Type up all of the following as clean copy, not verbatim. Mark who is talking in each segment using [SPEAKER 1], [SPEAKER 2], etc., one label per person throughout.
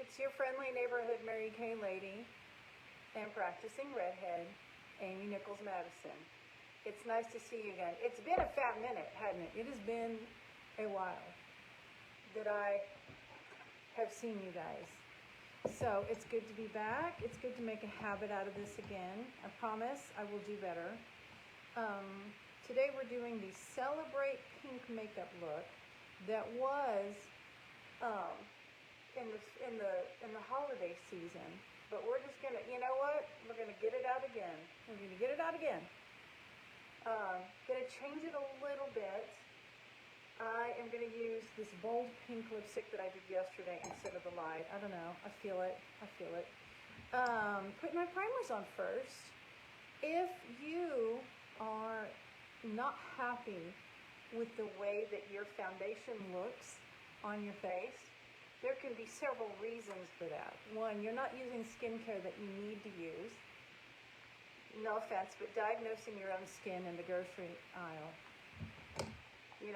[SPEAKER 1] It's your friendly neighborhood Mary Kay lady and practicing redhead, Amy Nichols Madison. It's nice to see you again. It's been a fat minute, hasn't it? It has been a while that I have seen you guys. So it's good to be back. It's good to make a habit out of this again. I promise I will do better. Today we're doing the Celebrate Pink makeup look that was in the holiday season. But we're just gonna, you know what? We're gonna get it out again. We're gonna get it out again. Gonna change it a little bit. I am gonna use this bold pink lipstick that I did yesterday instead of the light. I don't know. I feel it. Put my primers on first. If you are not happy with the way that your foundation looks on your face, there can be several reasons for that. One, you're not using skincare that you need to use. No offense, but diagnosing your own skin in the grocery aisle, you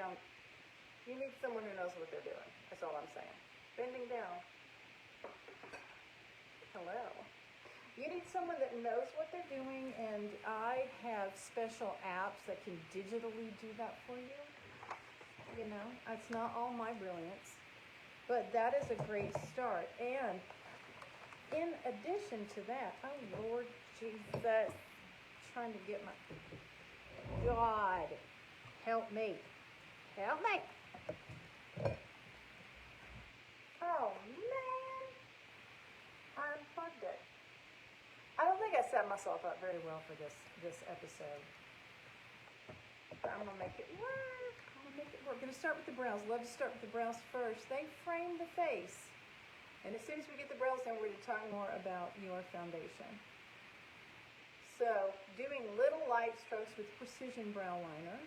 [SPEAKER 1] need someone who knows what they're doing. That's all I'm saying. Bending down. Hello. You need someone that knows what they're doing, and I have special apps that can digitally do that for you. It's not all my brilliance, but that is a great start. And in addition to that, oh Lord Jesus, trying to get my, God, help me. Oh man, I unplugged it. I don't think I set myself up very well for this episode. But I'm gonna make it work. We're gonna start with the brows. Love to start with the brows first. They frame the face. And as soon as we get the brows done, we're gonna talk more about your foundation. So, doing little light strokes with precision brow liner.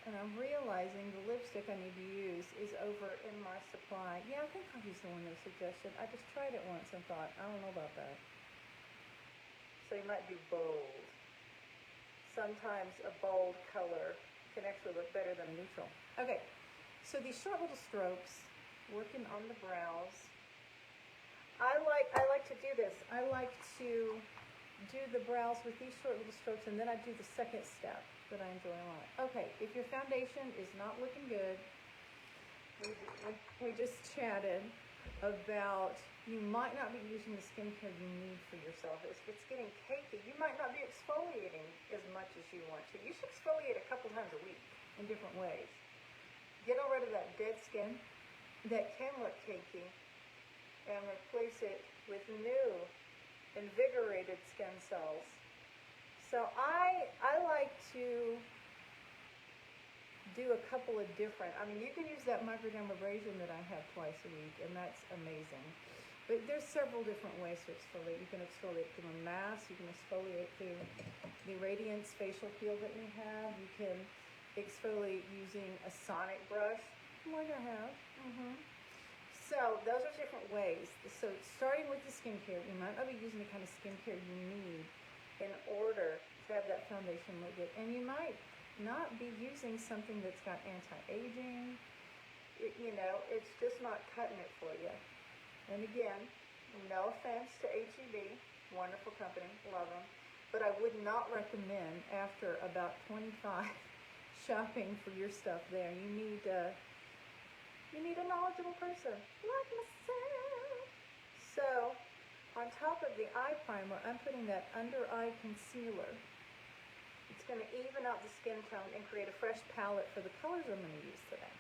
[SPEAKER 1] And I'm realizing the lipstick I need to use is over in my supply. Yeah, I think I'll use the one they suggested. I just tried it once and thought, I don't know about that. So you might do bold. Sometimes a bold color can actually look better than a neutral. Okay, so these short little strokes, working on the brows. I like to do this. I like to do the brows with these short little strokes, and then I do the second step that I enjoy a lot. Okay, if your foundation is not looking good, we just chatted about you might not be using the skincare you need for yourself. If it's getting cakey, you might not be exfoliating as much as you want to. You should exfoliate a couple times a week in different ways. Get rid of that dead skin that can look cakey and replace it with new, invigorated skin cells. So I like to do a couple of different, you can use that microdermabrasion that I have twice a week, and that's amazing. But there's several different ways to exfoliate. You can exfoliate through a mask, you can exfoliate through the Radiance facial peel that we have, you can exfoliate using a sonic brush, like I have. So those are different ways. So starting with the skincare, you might not be using the kind of skincare you need in order to have that foundation look good. And you might not be using something that's got anti-aging. It's just not cutting it for you. And again, no offense to H-E-B, wonderful company, love them. But I would not recommend after about 25 shopping for your stuff there. You need a knowledgeable person like myself. So, on top of the eye primer, I'm putting that under eye concealer. It's going to even out the skin tone and create a fresh palette for the colors I'm going to use today.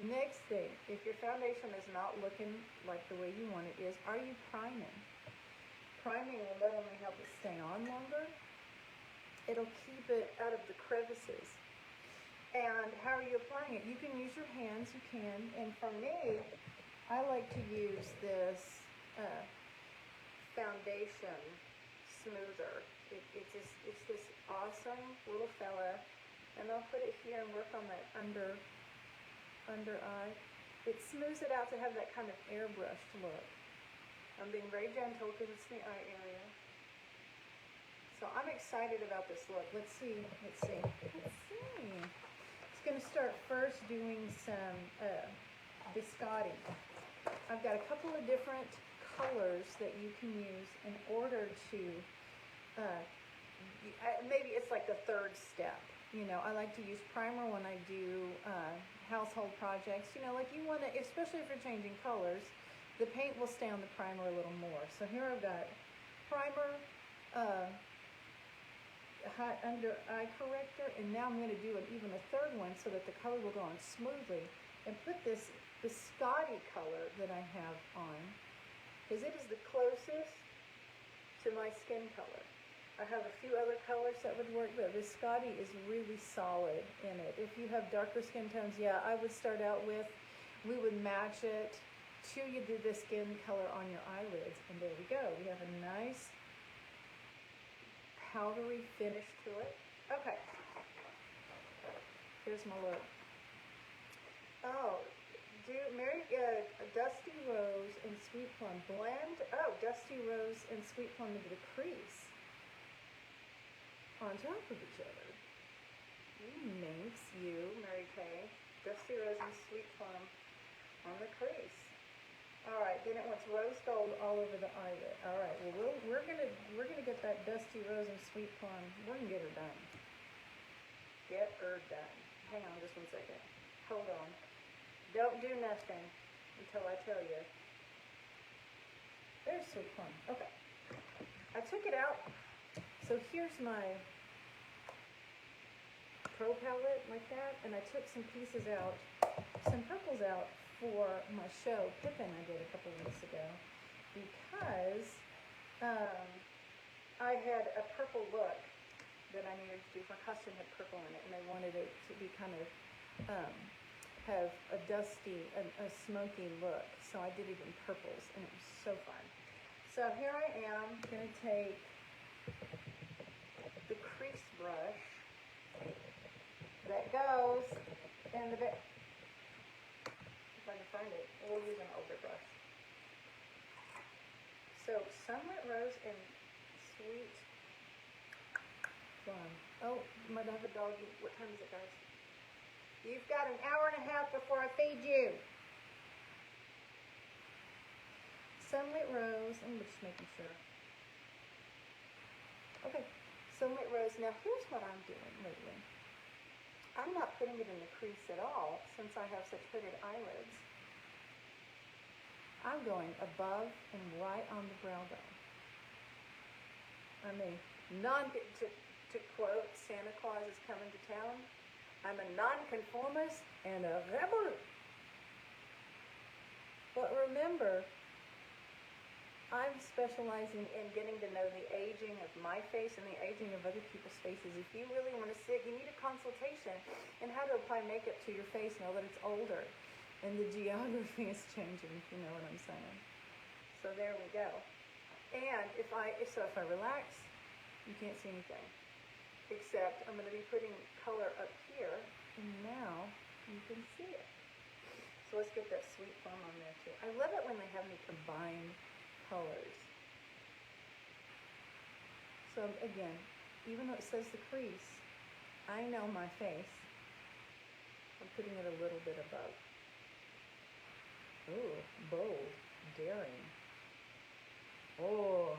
[SPEAKER 1] Next thing, if your foundation is not looking like the way you want it is, are you priming? Priming will not only help it stay on longer, it'll keep it out of the crevices. And how are you applying it? You can use your hands, you can. And for me, I like to use this foundation smoother. It's this awesome little fella, and I'll put it here and work on that under eye. It smooths it out to have that kind of airbrushed look. I'm being very gentle because it's the eye area. So I'm excited about this look. Let's see. It's going to start first doing some biscotti. I've got a couple of different colors that you can use in order to, maybe it's like the third step. You know, I like to use primer when I do household projects. You know, like you want to, especially if you're changing colors, the paint will stay on the primer a little more. So here I've got primer, under eye corrector, and now I'm going to do even a third one so that the color will go on smoothly, and put this biscotti color that I have on, because it is the closest to my skin color. I have a few other colors that would work, but biscotti is really solid in it. If you have darker skin tones, yeah, I would start out with, we would match it till you do the skin color on your eyelids, and there we go. We have a nice powdery finish to it. Okay, here's my look. Oh, Dusty Rose and Sweet Plum blend. Oh, Dusty Rose and Sweet Plum into the crease on top of each other. Makes you, Mary Kay, Dusty Rose and Sweet Plum on the crease. All right, then it wants rose gold all over the eyelid. All right, well we're gonna get that Dusty Rose and Sweet Plum. We're gonna get her done. Get her done. Hang on just one second. Hold on. Don't do nothing until I tell you. There's Sweet Plum. Okay. I took it out. So here's my Pro palette like that, and I took some pieces out, some purples out for my show Pippin I did a couple weeks ago, because I had a purple look that I needed to do. My costume had purple in it, and I wanted it to be kind of have a dusty, a smoky look. So I did it in purples, and it was so fun. So here I am going to take the crease brush that goes in the bit. If I can find it, we'll use an older brush. So Sunlit Rose and Sweet Plum. Oh, you might have a dog. What time is it, guys? You've got an hour and a half before I feed you. Sunlit Rose. I'm just making sure. Okay, Sunlit Rose. Now here's what I'm doing lately. I'm not putting it in the crease at all, since I have such hooded eyelids. I'm going above and right on the brow bone. I mean, to quote Santa Claus is coming to town, I'm a nonconformist and a rebel. But remember, I'm specializing in getting to know the aging of my face and the aging of other people's faces. If you really want to sit, you need a consultation in how to apply makeup to your face now that it's older and the geography is changing, if you know what I'm saying. So there we go. And if I relax, you can't see anything. Except I'm going to be putting color up here, and now you can see it. So let's get that Sweet Plum on there too. I love it when they have me combine colors. So again, even though it says the crease, I know my face. I'm putting it a little bit above. Ooh, bold, daring. Oh,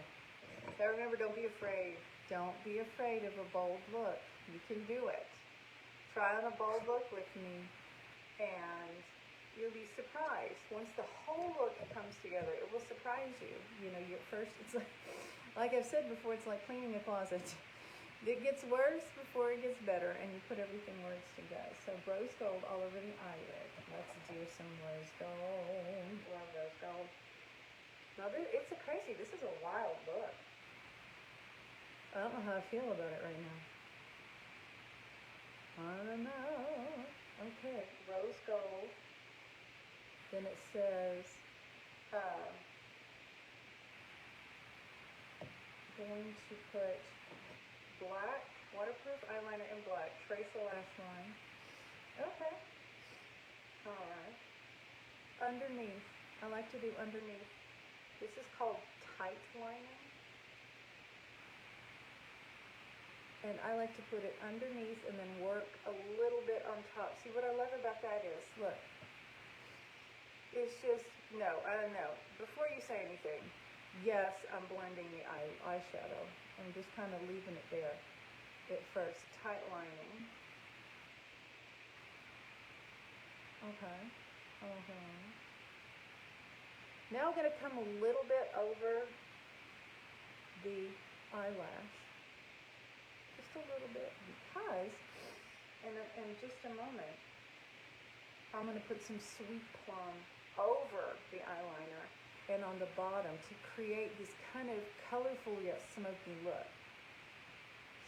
[SPEAKER 1] now remember, don't be afraid. Don't be afraid of a bold look. You can do it. Try on a bold look with me, and you'll be surprised. Once the whole look comes together, it will surprise you. You know, it's like I've said before, it's like cleaning a closet. It gets worse before it gets better, and you put everything where it's to go. So rose gold all over the eyelid. Let's do some rose gold. Love rose gold. Now, it's crazy. This is a wild look. I don't know how I feel about it right now. I don't know. Okay, rose gold. Then it says, going to put black, waterproof eyeliner in black. Trace the lash line. Okay. All right. Underneath. I like to do underneath. This is called tight lining. And I like to put it underneath and then work a little bit on top. See, what I love about that is, look, It's just, no, before you say anything, yes, I'm blending the eyeshadow. I'm just kind of leaving it there at first. Tight lining. Okay. Now I'm going to come a little bit over the eyelash. Just a little bit, because in just a moment, I'm going to put some sweet plum over the eyeliner and on the bottom to create this kind of colorful yet smoky look.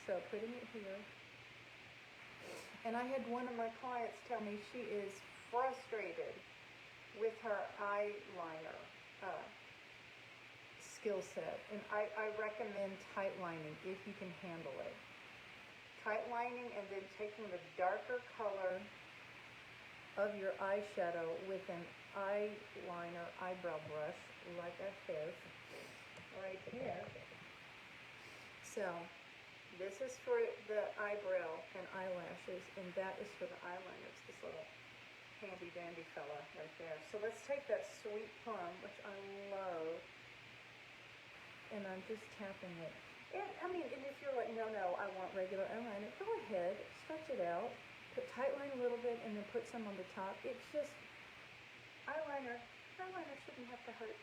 [SPEAKER 1] So putting it here. And I had one of my clients tell me she is frustrated with her eyeliner skill set. And I recommend tight lining if you can handle it. Tight lining and then taking the darker color of your eyeshadow with an eyeliner eyebrow brush like I have right here. So this is for the eyebrow and eyelashes, and that is for the eyeliner. It's this little handy dandy fella right there. So let's take that sweet plum, which I love, and I'm just tapping it. And if you're like, no, I want regular eyeliner, go ahead, stretch it out, put tight line a little bit, and then put some on the top. It's just, eyeliner shouldn't have to hurt.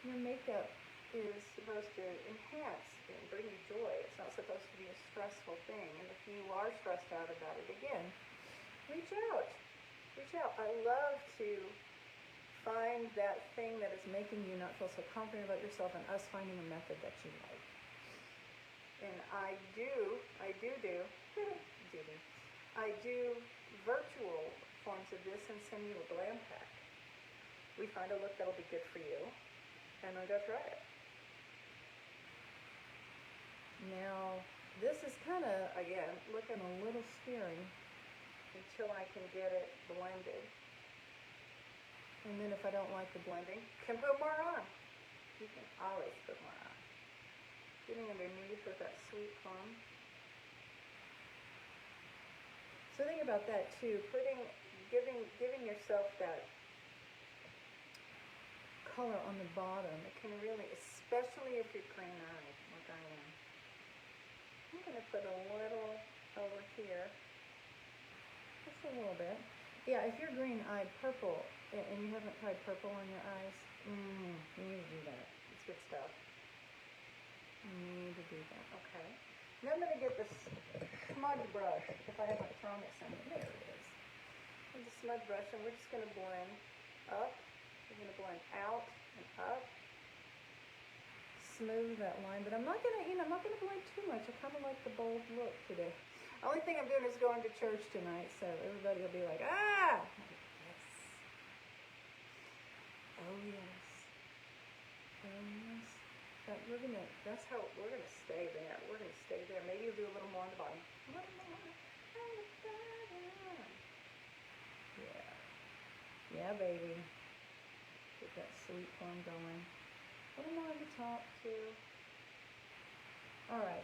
[SPEAKER 1] Your makeup is supposed to enhance and bring you joy. It's not supposed to be a stressful thing. And if you are stressed out about it, again, reach out. I love to find that thing that is making you not feel so confident about yourself, and us finding a method that you like. And I do virtual forms of this and send you a glam pack. We find a look that'll be good for you, and I go try it. Now, this is kind of, again, looking a little scary until I can get it blended. And then if I don't like the blending, can put more on. You can always put more on. Getting underneath with that sweet plum. So think about that too. Giving yourself that color on the bottom. It can really, especially if you're green-eyed, like I am. I'm going to put a little over here. Just a little bit. Yeah, if you're green-eyed, purple, and you haven't tried purple on your eyes, you need to do that. It's good stuff. You need to do that. Okay. Now I'm going to get this smudge brush, if I haven't thrown it somewhere. There it is. With the smudge brush, and we're just going to blend up. We're going to blend out and up. Smooth that line, but I'm not going to blend too much. I kind of like the bold look today. Only thing I'm doing is going to church tonight, so everybody will be like, ah! Yes. Oh, yes. Oh, yes. But that's how we're going to stay there. We're going to stay there. Maybe you'll do a little more on the bottom. A little more on the bottom. Yeah. Yeah, baby. Get that sweet plum going. A little more on the top, too. All right.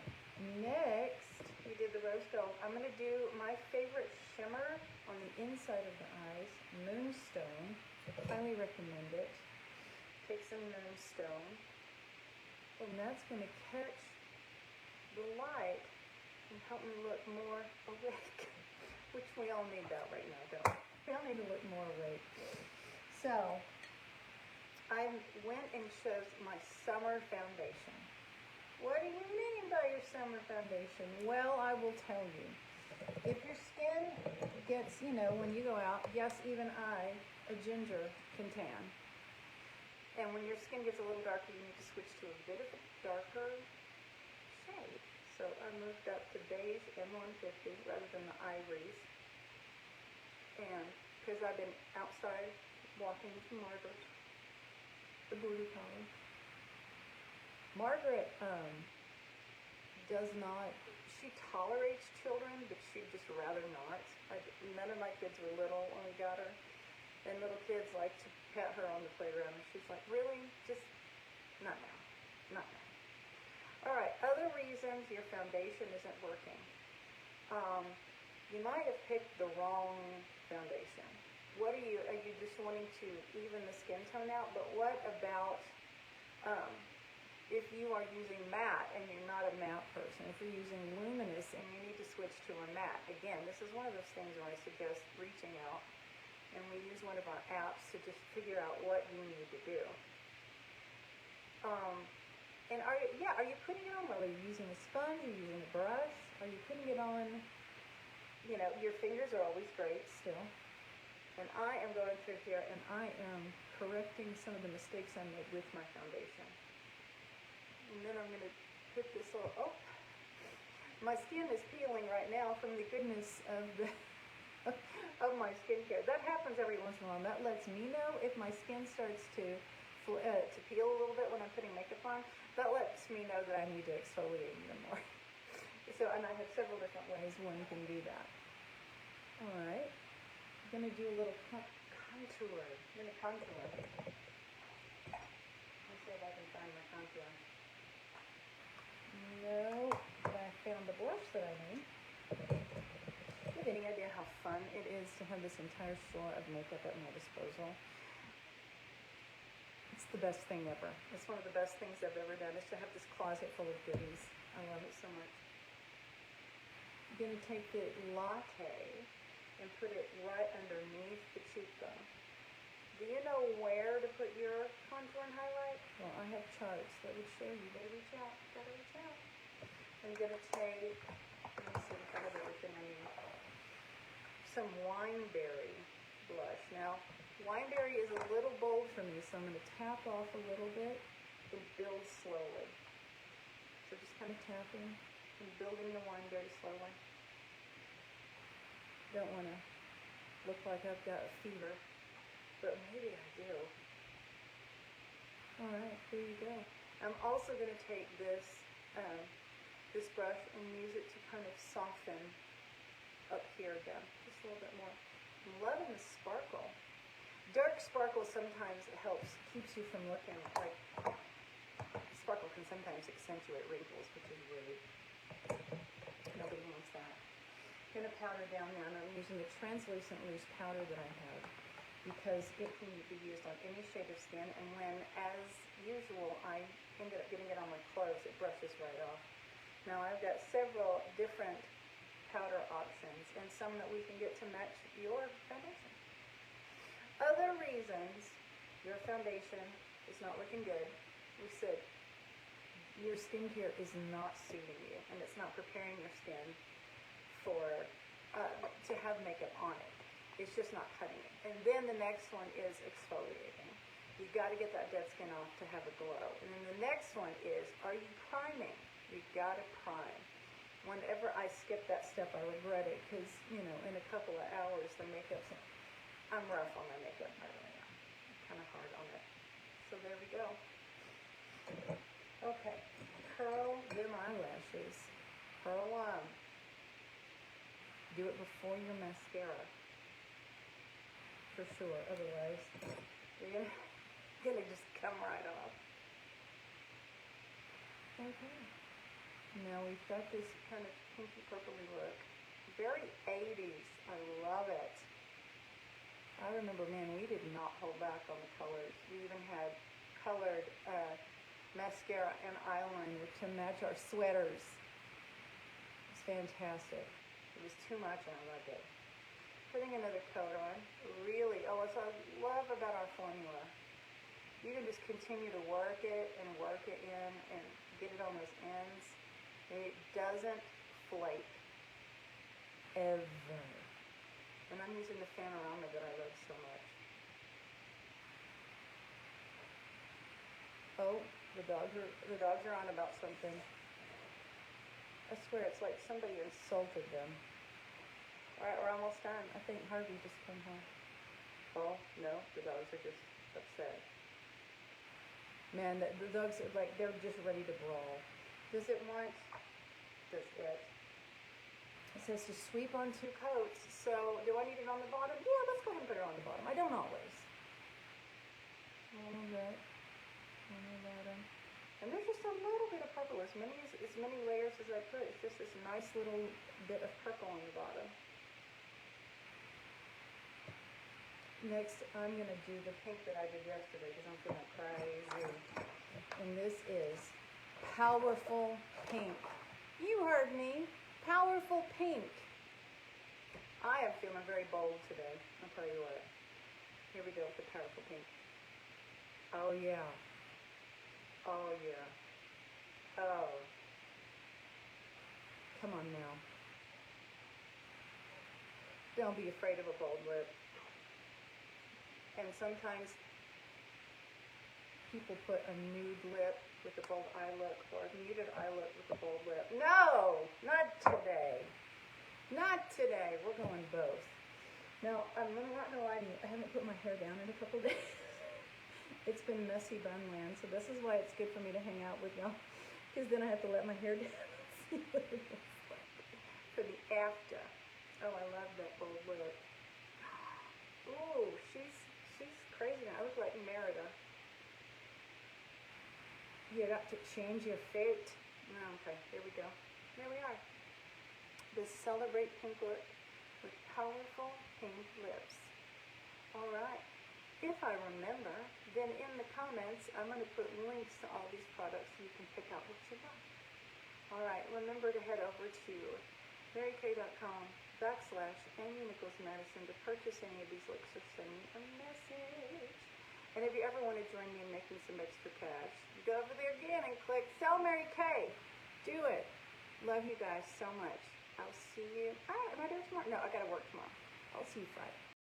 [SPEAKER 1] Next, we did the rose gold. I'm going to do my favorite shimmer on the inside of the eyes, Moonstone. Highly recommend it. Take some Moonstone. And that's going to catch the light and help me look more awake. Which we all need that right now, don't we? We all need to look more awake. So, I went and chose my summer foundation. What do you mean by your summer foundation? Well, I will tell you. If your skin gets, when you go out, yes, even I, a ginger, can tan. And when your skin gets a little darker, you need to switch to a bit of a darker shade. So I moved up to beige M150 rather than the ivories. And because I've been outside walking with Margaret, the blue collar. Margaret does not, she tolerates children, but she'd just rather not. None of my kids were little when we got her, and little kids like to pet her on the playground, and she's like, really? Just, not now. All right, other reasons your foundation isn't working. You might have picked the wrong foundation. Are you just just wanting to even the skin tone out, but what about if you are using matte and you're not a matte person, if you're using luminous and you need to switch to a matte, again, this is one of those things where I suggest reaching out, and we use one of our apps to just figure out what you need to do. And are you putting it on? Well, are you using a sponge? Are you using a brush? Are you putting it on? You know, your fingers are always great still. And I am going through here and I am correcting some of the mistakes I made with my foundation. And then I'm going to put this little, my skin is peeling right now from the goodness of the of my skincare. That happens every once in a while. That lets me know if my skin starts to peel a little bit when I'm putting makeup on. That lets me know that I need to exfoliate even more. So, and I have several different ways one can do that. All right. I'm going to do a little contour. I'm going to contour. Let's see if I can find my contour. No, but I found the blush that I need. Do you have any idea how fun it is to have this entire store of makeup at my disposal? It's the best thing ever. It's one of the best things I've ever done, is to have this closet full of goodies. I love it so much. I'm going to take the latte and put it right underneath the cheekbone. Do you know where to put your contour and highlight? Well, I have charts that would show you. Better reach out. Gotta reach out. I'm going to take, let me see if I have everything I need, some wineberry blush. Now, wineberry is a little bold for me, so I'm going to tap off a little bit and build slowly. So just kind of tapping and building the wineberry slowly. Don't want to look like I've got a fever, but maybe I do. All right, there you go. I'm also going to take this this brush and use it to kind of soften up here again, just a little bit more. I'm loving the sparkle. Dark sparkle sometimes helps, keeps you from looking like, sparkle can sometimes accentuate wrinkles, which is rude. Nobody wants that. I'm going to powder down now, and I'm using the translucent loose powder that I have, because it can be used on any shade of skin, and when, as usual, I ended up getting it on my clothes, it brushes right off. Now I've got several different powder options, and some that we can get to match your foundation. Other reasons your foundation is not looking good, we said your skincare is not suiting you, and it's not preparing your skin for to have makeup on it. It's just not cutting it. And then the next one is exfoliating. You've got to get that dead skin off to have a glow. And then the next one is, are you priming? You've got to prime. Whenever I skip that step, I regret it, because, you know, in a couple of hours, the makeup's, I'm rough on my makeup, I really am. I'm kind of hard on it. So there we go. Okay, curl them eyelashes. Curl them. Do it before your mascara, for sure. Otherwise, you're gonna just come right off. Okay. Now we've got this kind of pinky purpley look. Very 80s. I love it. I remember, man, we did not hold back on the colors. We even had colored mascara and eyeliner to match our sweaters. It's fantastic. It was too much and I loved it. Putting another coat on. Really, what I love about our formula, you can just continue to work it in and get it on those ends. It doesn't flake. Ever. And I'm using the Panorama that I love so much. Oh, the dogs are on about something. I swear it's like somebody insulted them. All right, we're almost done. I think Harvey just came home. Oh, no, the dogs are just upset. Man, the dogs are like, they're just ready to brawl. Does it want? Does it? It says to sweep on 2 coats. So, do I need it on the bottom? Yeah, let's go ahead and put it on the bottom. I don't always. All of that on the bottom. And there's just a little bit of purple. As many layers as I put, it's just this nice little bit of purple on the bottom. Next, I'm going to do the pink that I did yesterday because I'm feeling crazy. And this is Powerful Pink. You heard me. Powerful Pink. I am feeling very bold today. I'll tell you what. Here we go with the Powerful Pink. Oh, yeah. Oh, yeah. Oh. Come on now. Don't be afraid of a bold lip. And sometimes people put a nude lip with a bold eye look or a muted eye look with a bold lip. No, not today. Not today. We're going both. Now, I'm not going to lie to you. I haven't put my hair down in a couple days. It's been messy bun land, so this is why it's good for me to hang out with y'all, because then I have to let my hair down and see what it looks like for the after. Oh, I love that bold lip. Ooh, she's crazy now. I look like Merida. You got to change your fate. Oh, okay, here we go. Here we are. The Celebrate Pink look with powerful pink lips. All right. If I remember, then in the comments, I'm going to put links to all these products so you can pick out what you like. All right, remember to head over to marykay.com/Amy Nichols Madison to purchase any of these looks or send me a message. And if you ever want to join me in making some extra cash, go over there again and click Sell Mary Kay. Do it. Love you guys so much. I'll see you. Am I doing tomorrow? No, I got to work tomorrow. I'll see you Friday.